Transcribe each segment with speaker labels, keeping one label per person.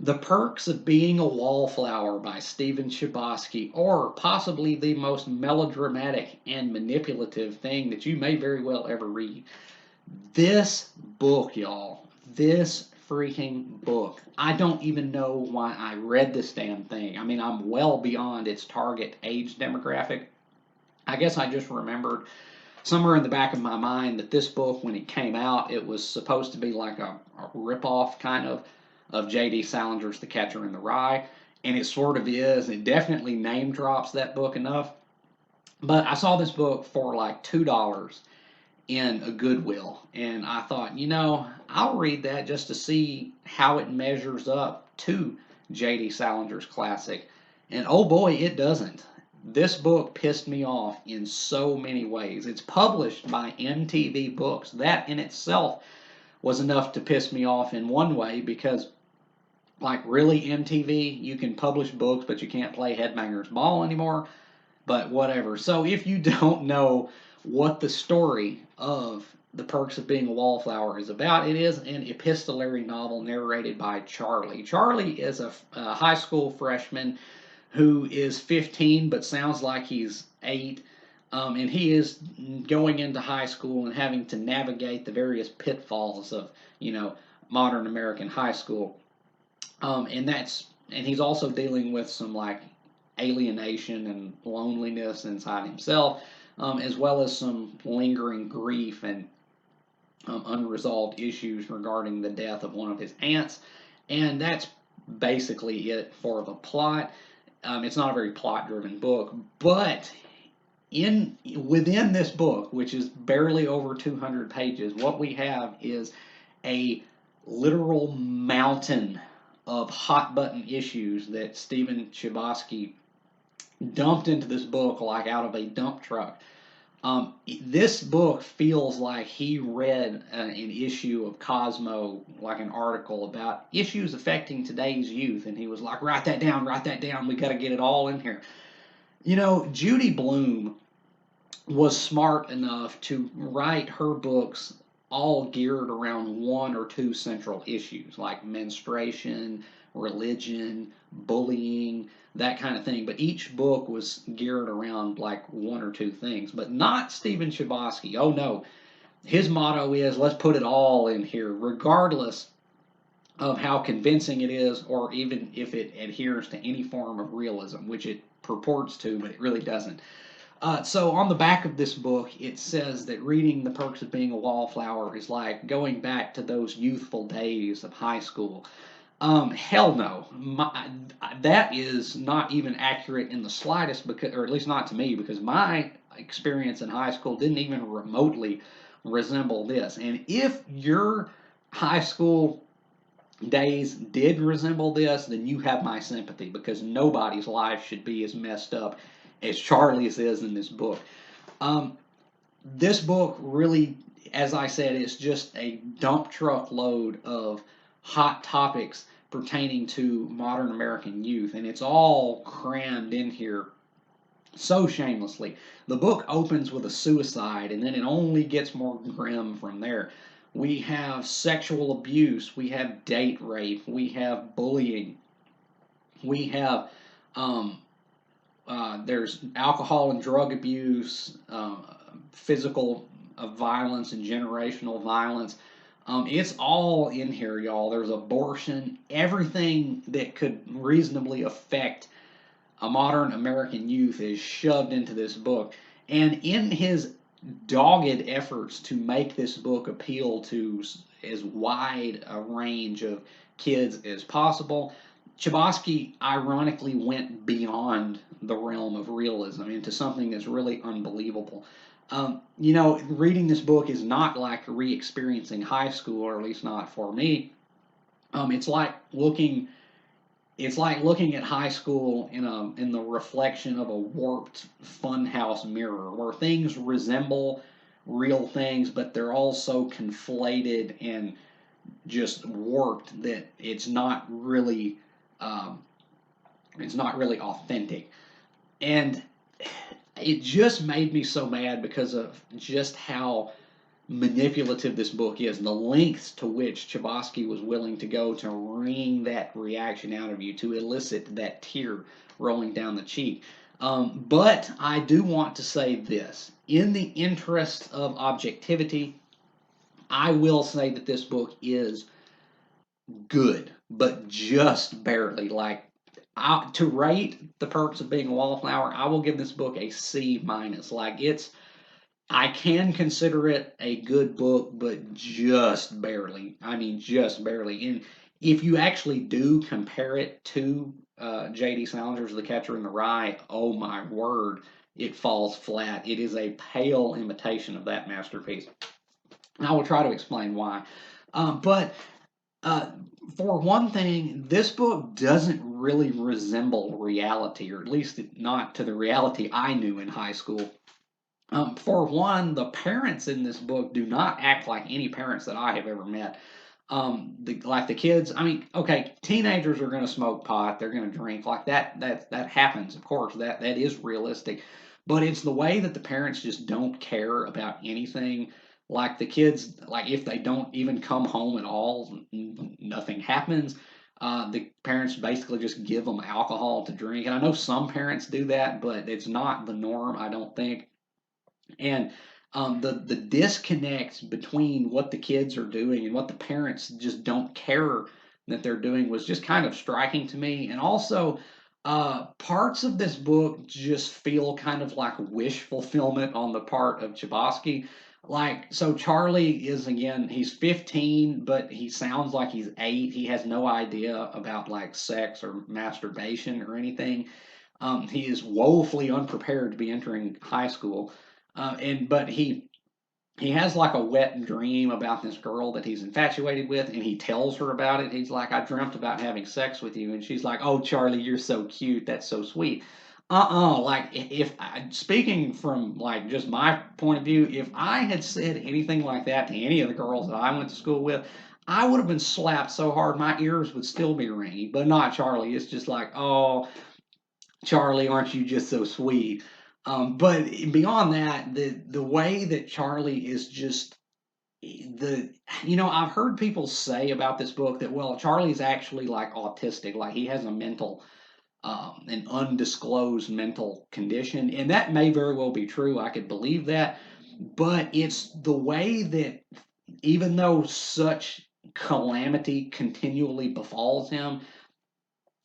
Speaker 1: The Perks of Being a Wallflower by Stephen Chbosky, or possibly the most melodramatic and manipulative thing that you may very well ever read. This book, y'all, this freaking book, I don't even know why I read this damn thing. I mean, I'm well beyond its target age demographic. I guess I just remembered somewhere in the back of my mind that this book, when it came out, it was supposed to be like a ripoff kind of J.D. Salinger's The Catcher in the Rye, and it sort of is. It definitely name drops that book enough. But I saw this book for like $2 in a Goodwill, and I thought, I'll read that just to see how it measures up to J.D. Salinger's classic. And oh boy, it doesn't. This book pissed me off in so many ways. It's published by MTV Books. That in itself was enough to piss me off in one way because, like, really, MTV, you can publish books, but you can't play Headbangers Ball anymore. But whatever. So if you don't know what the story of The Perks of Being a Wallflower is about, it is an epistolary novel narrated by Charlie. Charlie is a high school freshman who is 15 but sounds like he's 8. And he is going into high school and having to navigate the various pitfalls of, modern American high school. And he's also dealing with some like alienation and loneliness inside himself, as well as some lingering grief and unresolved issues regarding the death of one of his aunts. And that's basically it for the plot. It's not a very plot-driven book, but within this book, which is barely over 200 pages, what we have is a literal mountain of hot button issues that Stephen Chbosky dumped into this book like out of a dump truck. This book feels like he read an issue of Cosmo, like an article about issues affecting today's youth, and he was like, write that down, we got to get it all in here. Judy Blume was smart enough to write her books all geared around one or two central issues, like menstruation, religion, bullying, that kind of thing. But each book was geared around like one or two things, but not Stephen Chbosky. Oh no. His motto is let's put it all in here, regardless of how convincing it is or even if it adheres to any form of realism, which it purports to, but it really doesn't. So on the back of this book, it says that reading The Perks of Being a Wallflower is like going back to those youthful days of high school. Hell no. That is not even accurate in the slightest, because, or at least not to me, because my experience in high school didn't even remotely resemble this. And if your high school days did resemble this, then you have my sympathy, because nobody's life should be as messed up as Charlie's is in this book. This book really, as I said, is just a dump truck load of hot topics pertaining to modern American youth, and it's all crammed in here so shamelessly. The book opens with a suicide, and then it only gets more grim from there. We have sexual abuse, we have date rape, we have bullying, we have there's alcohol and drug abuse, physical violence and generational violence. It's all in here, y'all. There's abortion, everything that could reasonably affect a modern American youth is shoved into this book. And in his dogged efforts to make this book appeal to as wide a range of kids as possible, Chbosky ironically went beyond the realm of realism into something that's really unbelievable. Reading this book is not like re-experiencing high school, or at least not for me. It's like looking at high school in the reflection of a warped funhouse mirror, where things resemble real things, but they're all so conflated and just warped that it's not really authentic. And it just made me so mad because of just how manipulative this book is, the lengths to which Chbosky was willing to go to wring that reaction out of you, to elicit that tear rolling down the cheek. But I do want to say this. In the interest of objectivity, I will say that this book is good, but just barely. Like, to rate The Perks of Being a Wallflower, I will give this book a C minus. Like, I can consider it a good book, but just barely. I mean, just barely. And if you actually do compare it to J.D. Salinger's The Catcher in the Rye, oh my word, it falls flat. It is a pale imitation of that masterpiece. And I will try to explain why. But uh, for one thing, this book doesn't really resemble reality, or at least not to the reality I knew in high school. For one, the parents in this book do not act like any parents that I have ever met. Like the kids, I mean, okay, teenagers are going to smoke pot, they're going to drink, like that happens, of course, that is realistic. But it's the way that the parents just don't care about anything. Like the kids, like if they don't even come home at all, nothing happens. The parents basically just give them alcohol to drink, and I know some parents do that, but it's not the norm, I don't think. And the disconnect between what the kids are doing and what the parents just don't care that they're doing was just kind of striking to me. And also, parts of this book just feel kind of like wish fulfillment on the part of Chbosky. Like, so Charlie is, again, he's 15, but he sounds like he's 8. He has no idea about like sex or masturbation or anything. He is woefully unprepared to be entering high school. And but he has like a wet dream about this girl that he's infatuated with, and he tells her about it. He's like, I dreamt about having sex with you. And she's like, oh, Charlie, you're so cute. That's so sweet. Like, if speaking from like just my point of view, if I had said anything like that to any of the girls that I went to school with, I would have been slapped so hard my ears would still be ringing, but not Charlie. It's just like, oh, Charlie, aren't you just so sweet? But beyond that, the way that Charlie is just the I've heard people say about this book that, well, Charlie's actually like autistic, like he has a mental an undisclosed mental condition, and that may very well be true. I could believe that, but it's the way that, even though such calamity continually befalls him,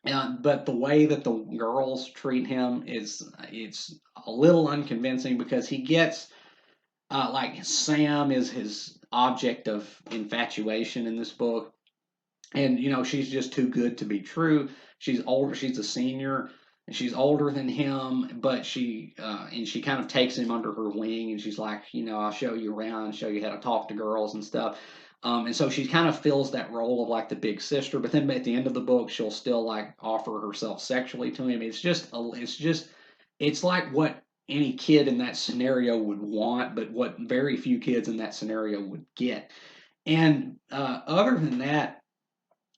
Speaker 1: but the way that the girls treat him is, it's a little unconvincing, because he gets like Sam is his object of infatuation in this book, and she's just too good to be true. She's older. She's a senior. And she's older than him, but she kind of takes him under her wing, and she's like, I'll show you around, show you how to talk to girls and stuff. And so she kind of fills that role of like the big sister, but then at the end of the book, she'll still like offer herself sexually to him. It's like what any kid in that scenario would want, but what very few kids in that scenario would get. And other than that,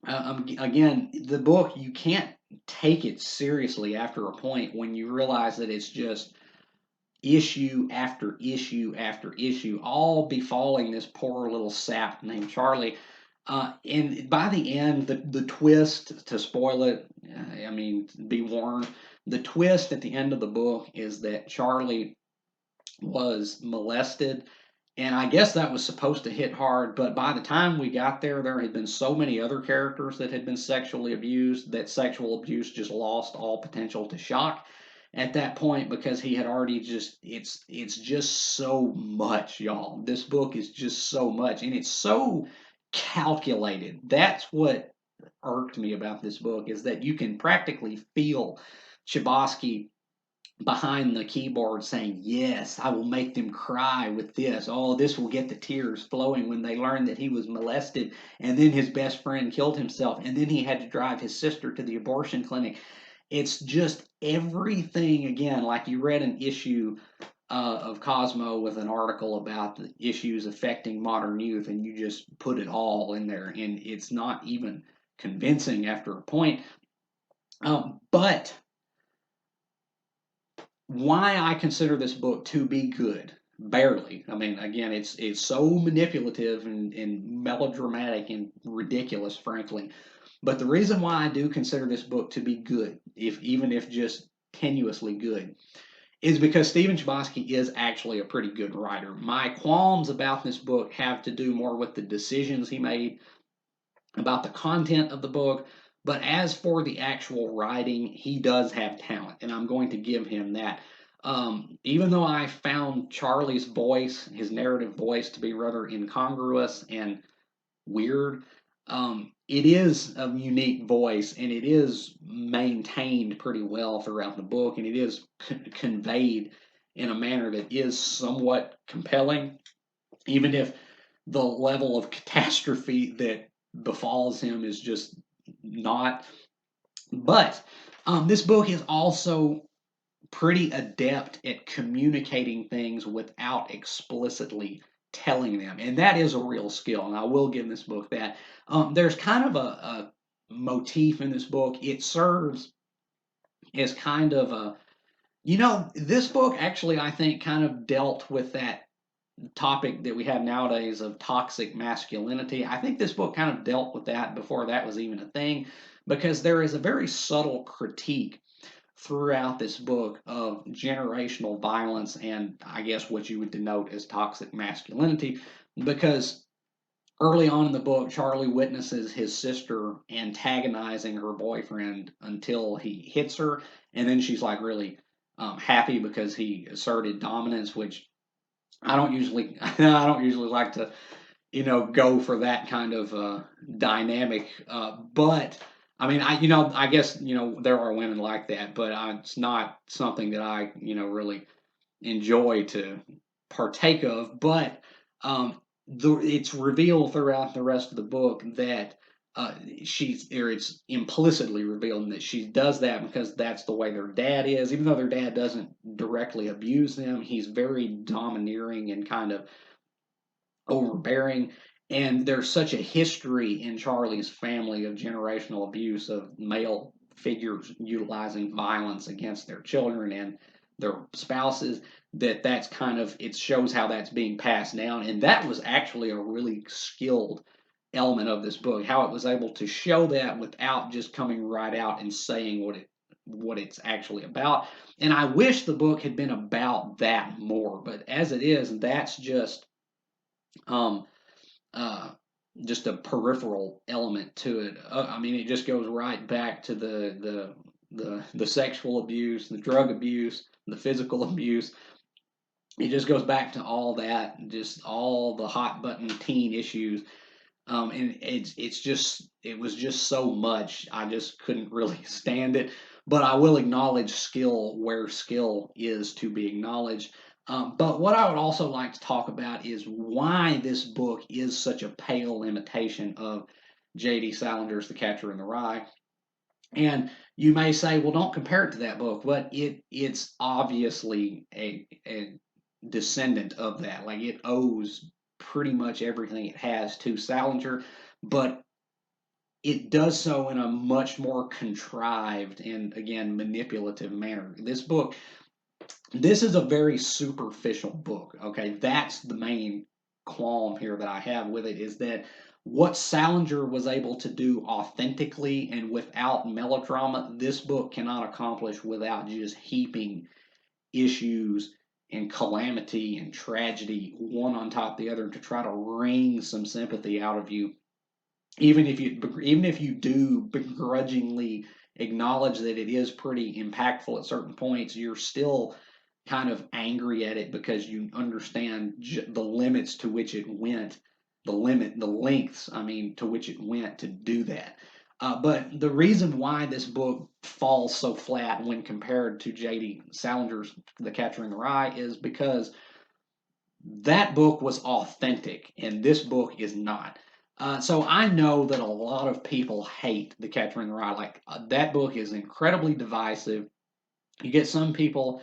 Speaker 1: again, the book, you can't take it seriously after a point when you realize that it's just issue after issue after issue, all befalling this poor little sap named Charlie. And by the end, the twist, to spoil it, I mean, be warned, the twist at the end of the book is that Charlie was molested. And I guess that was supposed to hit hard, but by the time we got there, there had been so many other characters that had been sexually abused that sexual abuse just lost all potential to shock at that point, because he had already just it's just so much, y'all. This book is just so much, and it's so calculated. That's what irked me about this book, is that you can practically feel Chbosky behind the keyboard saying, yes, I will make them cry with this. Oh, this will get the tears flowing when they learn that he was molested, and then his best friend killed himself, and then he had to drive his sister to the abortion clinic. It's just everything, again, like you read an issue of Cosmo with an article about the issues affecting modern youth, and you just put it all in there, and it's not even convincing after a point. But why I consider this book to be good, Barely. I mean, again, it's so manipulative and melodramatic and ridiculous, frankly. But the reason why I do consider this book to be good, if even if just tenuously good, is because Stephen Chbosky is actually a pretty good writer. My qualms about this book have to do more with the decisions he made, about the content of the book. But as for the actual writing, he does have talent, and I'm going to give him that. Even though I found Charlie's voice, his narrative voice, to be rather incongruous and weird, it is a unique voice, and it is maintained pretty well throughout the book, and it is conveyed in a manner that is somewhat compelling, even if the level of catastrophe that befalls him is just not. But this book is also pretty adept at communicating things without explicitly telling them, and that is a real skill. And I will give this book that. There's kind of a motif in this book. It serves as kind of a, this book actually, I think, kind of dealt with that topic that we have nowadays of toxic masculinity. I think this book kind of dealt with that before that was even a thing, because there is a very subtle critique throughout this book of generational violence and I guess what you would denote as toxic masculinity. Because early on in the book, Charlie witnesses his sister antagonizing her boyfriend until he hits her, and then she's like really happy because he asserted dominance, which I don't usually like to, go for that kind of dynamic. But I mean, I guess there are women like that, but it's not something that I really enjoy to partake of. But it's revealed throughout the rest of the book that. It's implicitly revealed that she does that because that's the way their dad is. Even though their dad doesn't directly abuse them, he's very domineering and kind of overbearing. And there's such a history in Charlie's family of generational abuse of male figures utilizing violence against their children and their spouses, that's kind of, it shows how that's being passed down. And that was actually a really skilled element of this book, how it was able to show that without just coming right out and saying what it's actually about. And I wish the book had been about that more, but as it is, that's um, uh, just a peripheral element to it. I mean, it just goes right back to the sexual abuse, the drug abuse, the physical abuse. It just goes back to all that, just all the hot button teen issues. And it was just so much. I just couldn't really stand it. But I will acknowledge skill where skill is to be acknowledged. But what I would also like to talk about is why this book is such a pale imitation of J.D. Salinger's The Catcher in the Rye. And you may say, well, don't compare it to that book, but it's obviously a descendant of that. Like it owes pretty much everything it has to Salinger, but it does so in a much more contrived and again manipulative manner. This is a very superficial book. Okay, that's the main qualm here that I have with it, is that what Salinger was able to do authentically and without melodrama, this book cannot accomplish without just heaping issues and calamity and tragedy one on top of the other to try to wring some sympathy out of you. Even if you do begrudgingly acknowledge that it is pretty impactful at certain points, you're still kind of angry at it because you understand the limits to which it went, the lengths, I mean, to which it went to do that. But the reason why this book falls so flat when compared to J.D. Salinger's The Catcher in the Rye is because that book was authentic and this book is not. So I know that a lot of people hate The Catcher in the Rye. Like that book is incredibly divisive. You get some people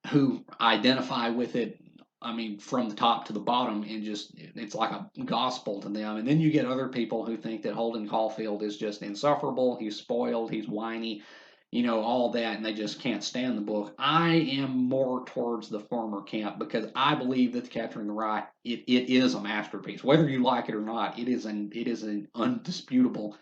Speaker 1: who identify with it, I mean, from the top to the bottom, and just it's like a gospel to them. And then you get other people who think that Holden Caulfield is just insufferable. He's spoiled. He's whiny. all that, and they just can't stand the book. I am more towards the former camp because I believe that The Catcher in the Rye, it is a masterpiece. Whether you like it or not, it is an undisputable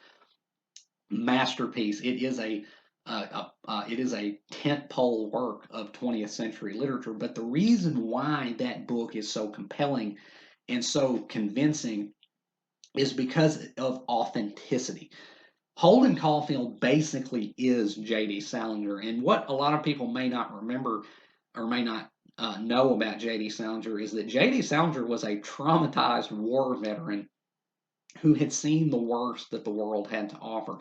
Speaker 1: masterpiece. It is a tentpole work of 20th century literature. But the reason why that book is so compelling and so convincing is because of authenticity. Holden Caulfield basically is J.D. Salinger, and what a lot of people may not remember or may not know about J.D. Salinger is that J.D. Salinger was a traumatized war veteran who had seen the worst that the world had to offer.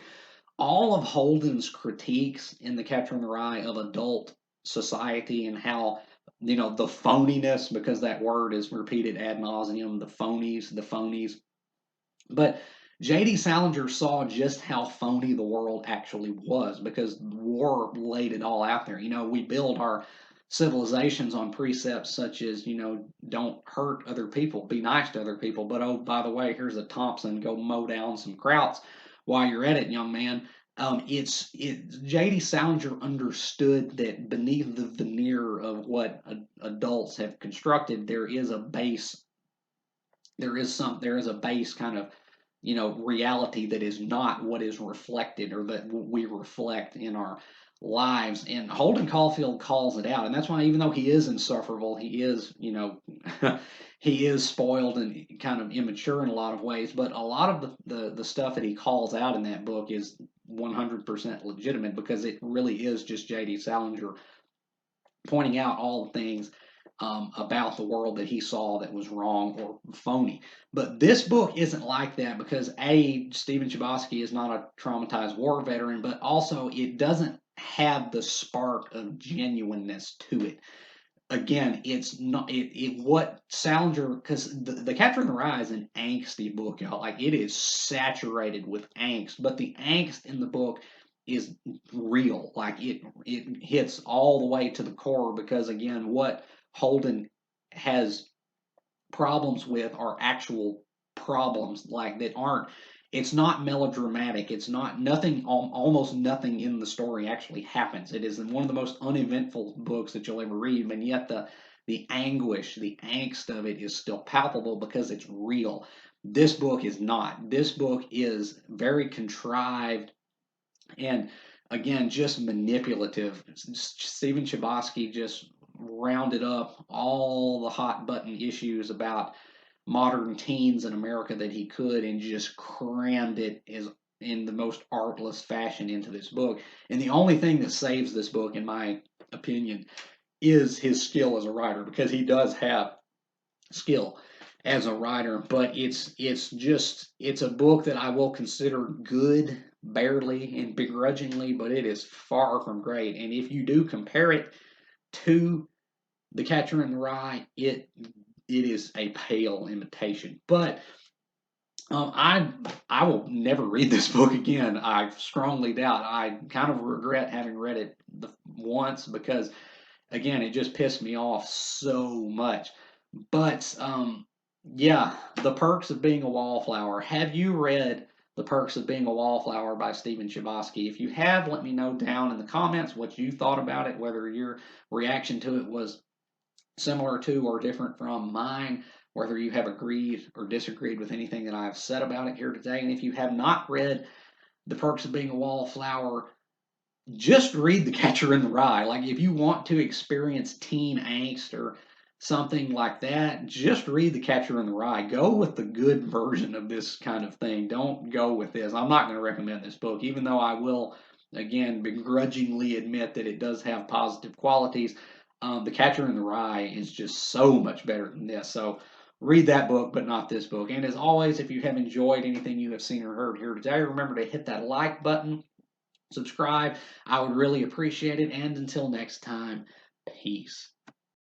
Speaker 1: All of Holden's critiques in The Catcher in the Rye of adult society and how the phoniness, because that word is repeated ad nauseum, the phonies. But J.D. Salinger saw just how phony the world actually was because war laid it all out there. We build our civilizations on precepts such as, don't hurt other people, be nice to other people. But oh, by the way, here's a Thompson, go mow down some krauts while you're at it, young man. J.D. Salinger understood that beneath the veneer of what adults have constructed, there is a base kind of reality that is not what is reflected or that we reflect in our lives. And Holden Caulfield calls it out, and that's why even though he is insufferable, he is he is spoiled and kind of immature in a lot of ways. But a lot of the stuff that he calls out in that book is 100% legitimate because it really is just J.D. Salinger pointing out all the things about the world that he saw that was wrong or phony. But this book isn't like that because Stephen Chbosky is not a traumatized war veteran, but also it doesn't have the spark of genuineness to it. Again, it's not what Salinger, because the Catcher in the Rye is an angsty book, y'all. Like, it is saturated with angst, but the angst in the book is real. Like, it hits all the way to the core because, again, what Holden has problems with are actual problems, like that aren't. It's not melodramatic. It's not nothing. Almost nothing in the story actually happens. It is one of the most uneventful books that you'll ever read, and yet the anguish, the angst of it is still palpable because it's real. This book is not. This book is very contrived and, again, just manipulative. Stephen Chbosky just rounded up all the hot button issues about modern teens in America that he could and just crammed it in the most artless fashion into this book. And the only thing that saves this book, in my opinion, is his skill as a writer, because he does have skill as a writer, but it's a book that I will consider good, barely and begrudgingly, but it is far from great. And if you do compare it to The Catcher in the Rye, it is a pale imitation. But I will never read this book again. I strongly doubt. I kind of regret having read it once because, again, it just pissed me off so much. But yeah, The Perks of Being a Wallflower. Have you read The Perks of Being a Wallflower by Stephen Chbosky? If you have, let me know down in the comments what you thought about it, whether your reaction to it was similar to or different from mine, whether you have agreed or disagreed with anything that I've said about it here today. And if you have not read The Perks of Being a Wallflower, just read The Catcher in the Rye. Like, if you want to experience teen angst or something like that, just read The Catcher in the Rye. Go with the good version of this kind of thing. Don't go with this. I'm not going to recommend this book, even though I will, again, begrudgingly admit that it does have positive qualities. The Catcher in the Rye is just so much better than this. So read that book, but not this book. And as always, if you have enjoyed anything you have seen or heard here today, remember to hit that like button, subscribe. I would really appreciate it. And until next time, peace.